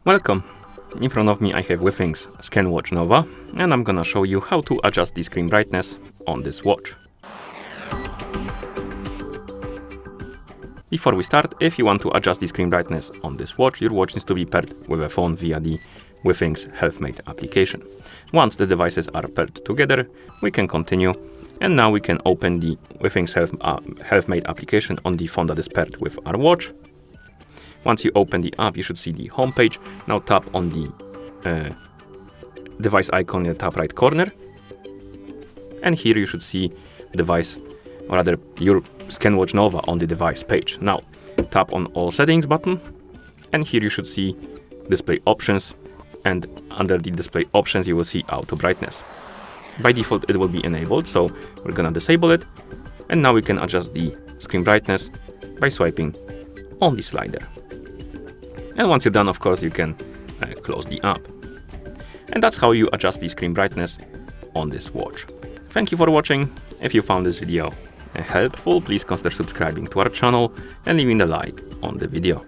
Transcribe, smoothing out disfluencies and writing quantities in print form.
Welcome! In front of me I have Withings ScanWatch Nova, and I'm gonna show you how to adjust the screen brightness on this watch. Before we start, if you want to adjust the screen brightness on this watch, your watch needs to be paired with a phone via the Withings HealthMate application. Once the devices are paired together, we can continue, and now we can open the Withings HealthMate application on the phone that is paired with our watch. Once you open the app, you should see the home page. Now tap on the device icon in the top right corner. And here you should see device, or rather your ScanWatch Nova on the device page. Now tap on all settings button, and here you should see display options, and under the display options you will see auto brightness. By default it will be enabled, so we're gonna disable it, and now we can adjust the screen brightness by swiping on the slider. And once you're done, of course, you can close the app. And that's how you adjust the screen brightness on this watch. Thank you for watching. If you found this video helpful, please consider subscribing to our channel and leaving a like on the video.